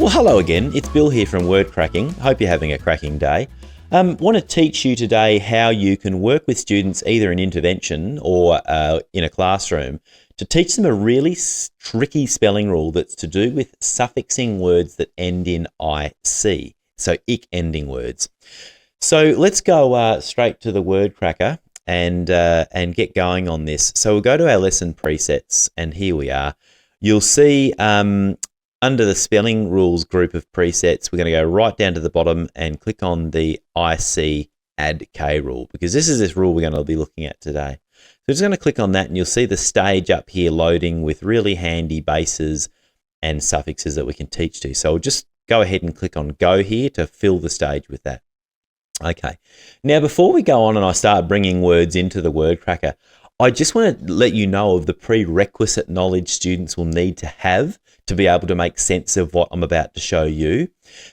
Well, hello again. It's Bill here from Word Cracking. Hope you're having a cracking day. Want to teach you today how you can work with students either in intervention or in a classroom to teach them a really tricky spelling rule that's to do with suffixing words that end in IC, so ick ending words. So let's go straight to the word cracker and get going on this. So we'll go to our lesson presets, and here we are. You'll see under the spelling rules group of presets, we're going to go right down to the bottom and click on the IC add K rule, because this is this rule we're going to be looking at today. So just going to click on that, and you'll see the stage up here loading with really handy bases and suffixes that we can teach to. So we'll just go ahead and click on go here to fill the stage with that. Okay. Now, before we go on and I start bringing words into the word cracker, I just want to let you know of the prerequisite knowledge students will need to have to be able to make sense of what I'm about to show you.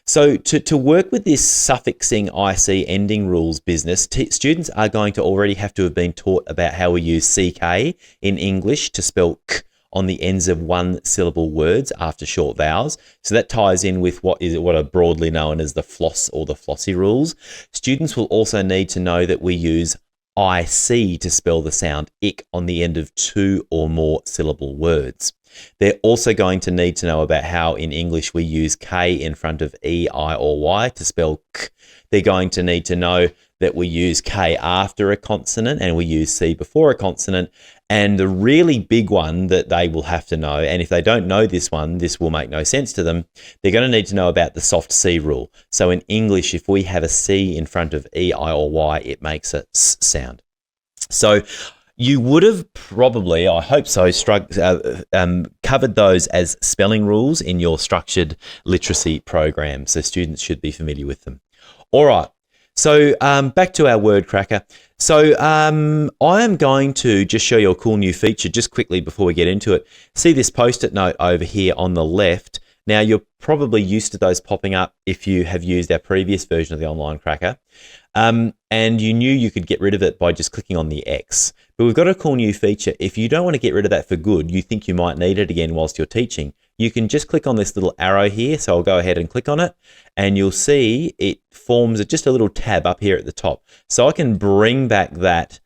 So to work with this suffixing IC ending rules business, students are going to already have to have been taught about how we use CK in English to spell K on the ends of one-syllable words after short vowels. So that ties in with what are broadly known as the floss or the flossy rules. Students will also need to know that we use IC to spell the sound ick on the end of two or more syllable words. They're also going to need to know about how in English we use K in front of E, I, or Y to spell K. They're going to need to know that we use K after a consonant and we use C before a consonant. And the really big one that they will have to know, and if they don't know this one, this will make no sense to them, they're going to need to know about the soft C rule. So in English, if we have a C in front of E, I, or Y, it makes a S sound. So you would have probably, I hope so, covered those as spelling rules in your structured literacy program. So students should be familiar with them. All right. So back to our word cracker. So I am going to just show you a cool new feature just quickly before we get into it. See this post-it note over here on the left. Now, you're probably used to those popping up if you have used our previous version of the online cracker. And you knew you could get rid of it by just clicking on the X. But we've got a cool new feature. If you don't want to get rid of that for good, you think you might need it again whilst you're teaching, you can just click on this little arrow here. So I'll go ahead and click on it, and you'll see it forms just a little tab up here at the top. So I can bring back that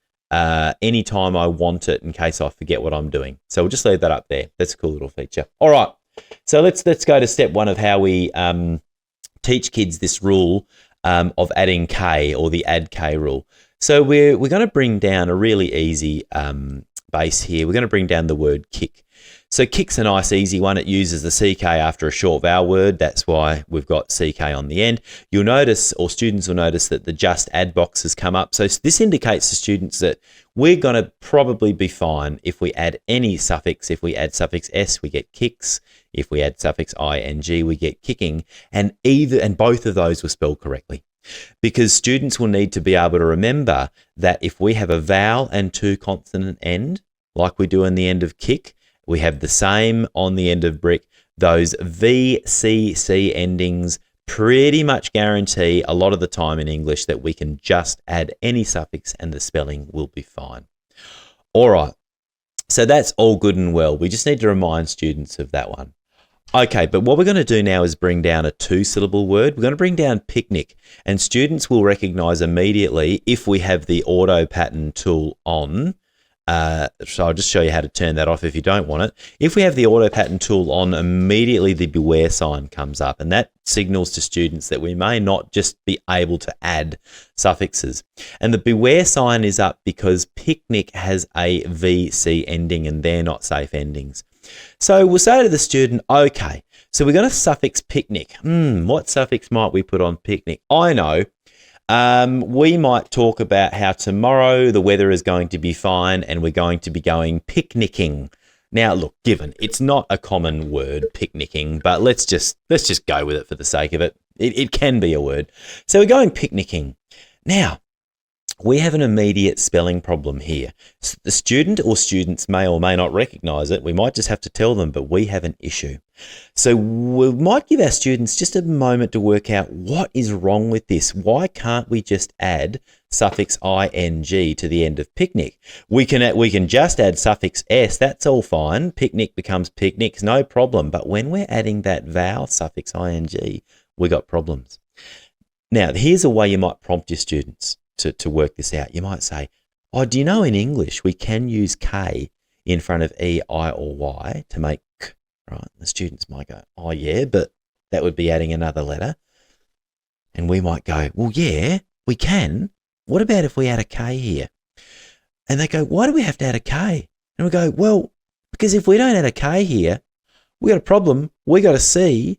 anytime I want it in case I forget what I'm doing. So we'll just leave that up there. That's a cool little feature. All right. So let's go to step one of how we teach kids this rule of adding K, or the add K rule. So we're going to bring down a really easy base here. We're going to bring down the word kick. So kick's a nice easy one. It uses the CK after a short vowel word. That's why we've got CK on the end. You'll notice, or students will notice, that the just add box has come up. So this indicates to students that we're going to probably be fine if we add any suffix. If we add suffix S, we get kicks. If we add suffix ing, we get kicking. And both of those were spelled correctly. Because students will need to be able to remember that if we have a vowel and two consonant end, like we do in the end of kick, we have the same on the end of brick. Those VCC endings pretty much guarantee a lot of the time in English that we can just add any suffix and the spelling will be fine. All right, so that's all good and well. We just need to remind students of that one. Okay, but what we're going to do now is bring down a two-syllable word. We're going to bring down picnic, and students will recognize immediately if we have the auto pattern tool on. So I'll just show you how to turn that off if you don't want it. If we have the auto pattern tool on, immediately the beware sign comes up, and that signals to students that we may not just be able to add suffixes. And the beware sign is up because picnic has a VC ending and they're not safe endings. So we'll say to the student, okay, so we're going to suffix picnic. What suffix might we put on picnic? I know. We might talk about how tomorrow the weather is going to be fine and we're going to be going picnicking. Now, look, given it's not a common word, picnicking, but let's just go with it for the sake of it. It can be a word. So we're going picnicking. Now, we have an immediate spelling problem here. The student or students may or may not recognize it. We might just have to tell them, but we have an issue. So we might give our students just a moment to work out what is wrong with this. Why can't we just add suffix ing to the end of picnic. We can just add suffix s, that's all fine. Picnic becomes picnics, no problem. But when we're adding that vowel suffix ing, we got problems. Now, here's a way you might prompt your students to work this out. You might say, oh, do you know in English we can use K in front of E, I, or Y to make K, right? The students might go, oh, yeah, but that would be adding another letter. And we might go, well, yeah, we can. What about if we add a K here? And they go, why do we have to add a K? And we go, well, because if we don't add a K here, we got a problem. We got a C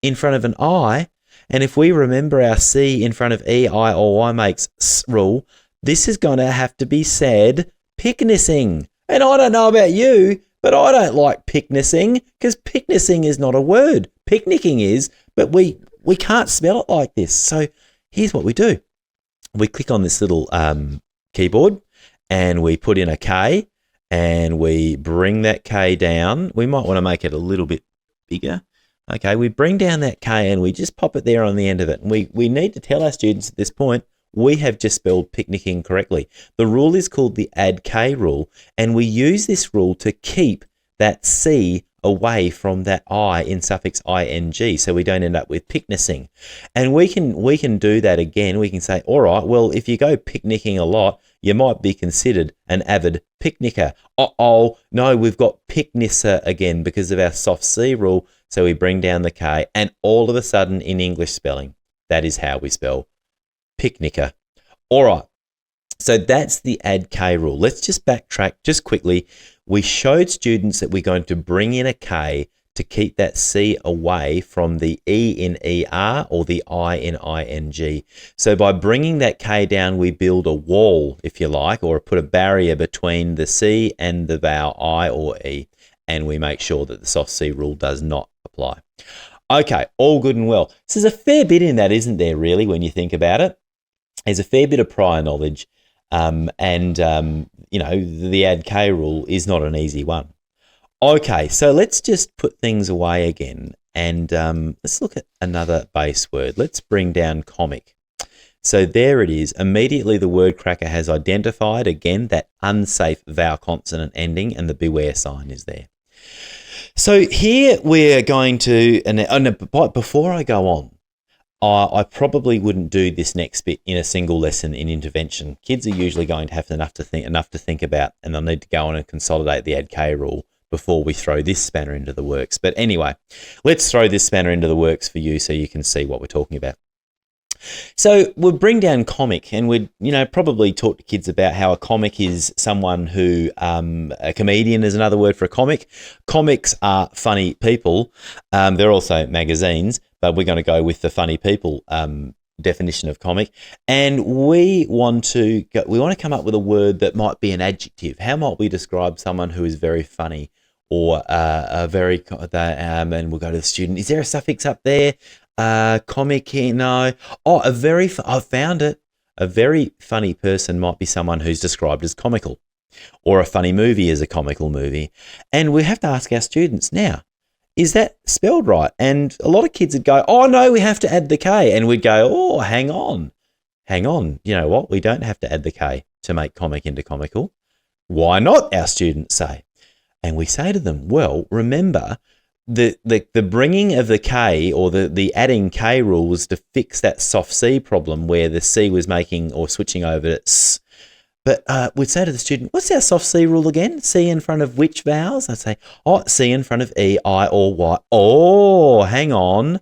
in front of an I. And if we remember our C in front of E, I, or Y makes S rule, this is going to have to be said picnicking. And I don't know about you, but I don't like picnicking because picnicking is not a word. Picnicking is, but we can't spell it like this. So here's what we do. We click on this little keyboard and we put in a K and we bring that K down. We might want to make it a little bit bigger. Okay, we bring down that K and we just pop it there on the end of it. And we need to tell our students at this point, we have just spelled picnicking correctly. The rule is called the add K rule, and we use this rule to keep that C away from that I in suffix ing, so we don't end up with picnicking. And we can do that again. We can say, all right, well, if you go picnicking a lot, you might be considered an avid picnicker. Uh-oh, no, we've got picnisser again because of our soft C rule. So we bring down the K, and all of a sudden in English spelling, that is how we spell picnicker. All right, so that's the add K rule. Let's just backtrack just quickly. We showed students that we're going to bring in a K to keep that C away from the E in ER or the I in ING. So by bringing that K down, we build a wall, if you like, or put a barrier between the C and the vowel I or E, and we make sure that the soft C rule does not apply. Okay, all good and well. So there's a fair bit in that, isn't there, really, when you think about it? There's a fair bit of prior knowledge, you know, the add K rule is not an easy one. Okay, so let's just put things away again, and let's look at another base word. Let's bring down comic. So there it is. Immediately the word cracker has identified, again, that unsafe vowel consonant ending, and the beware sign is there. So here we're going to, but before I go on, I probably wouldn't do this next bit in a single lesson in intervention. Kids are usually going to have enough to think about, and they'll need to go on and consolidate the add K rule before we throw this spanner into the works. But anyway, let's throw this spanner into the works for you so you can see what we're talking about. So we'll bring down comic, and we'd probably talk to kids about how a comic is someone who, a comedian is another word for a comic. Comics are funny people. They're also magazines, but we're going to go with the funny people definition of comic. And we want to come up with a word that might be an adjective. How might we describe someone who is very funny or and we'll go to the student. Is there a suffix up there? Comic, no. Oh, I found it. A very funny person might be someone who's described as comical, or a funny movie is a comical movie. And we have to ask our students now, is that spelled right? And a lot of kids would go, oh no, we have to add the K. And we'd go, oh, hang on. You know what? We don't have to add the K to make comic into comical. Why not? Our students say. And we say to them, well, remember, the bringing of the K, or the adding K rule, was to fix that soft C problem where the C was making or switching over to S. But we'd say to the student, what's our soft C rule again? C in front of which vowels? I'd say, oh, C in front of E, I, or Y. Oh, hang on.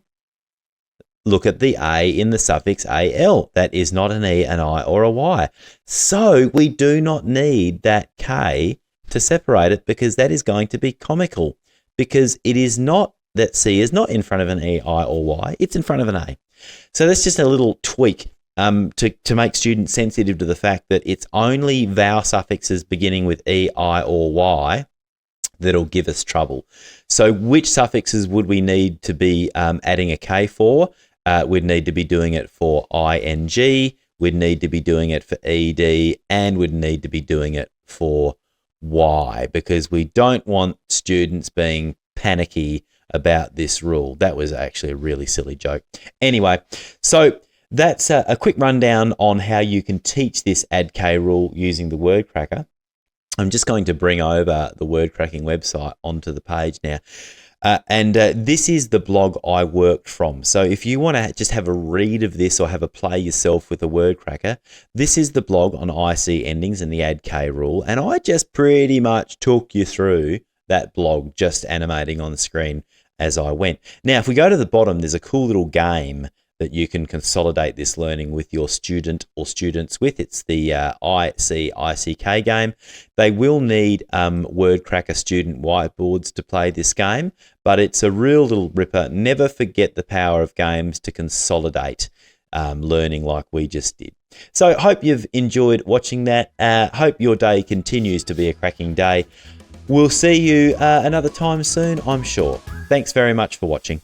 Look at the A in the suffix AL. That is not an E, an I, or a Y. So we do not need that K to separate it, because that is going to be comical. Because it is not, that C is not in front of an E, I, or Y, it's in front of an A. So that's just a little tweak to make students sensitive to the fact that it's only vowel suffixes beginning with E, I, or Y that'll give us trouble. So which suffixes would we need to be adding a K for? We'd need to be doing it for ING, we'd need to be doing it for ED, and we'd need to be doing it for Y, because we don't want students being panicky about this rule. That was actually a really silly joke. Anyway, so that's a quick rundown on how you can teach this add K rule using the word cracker. I'm just going to bring over the word cracking website onto the page now. This is the blog I worked from. So if you want to just have a read of this or have a play yourself with the word cracker, this is the blog on IC endings and the add K rule. And I just pretty much took you through that blog, just animating on the screen as I went. Now, if we go to the bottom, there's a cool little game that you can consolidate this learning with your student or students with. It's the ICK game. They will need word cracker student whiteboards to play this game, but it's a real little ripper. Never forget the power of games to consolidate learning like we just did. So hope you've enjoyed watching that. Hope your day continues to be a cracking day. We'll see you another time soon, I'm sure. Thanks very much for watching.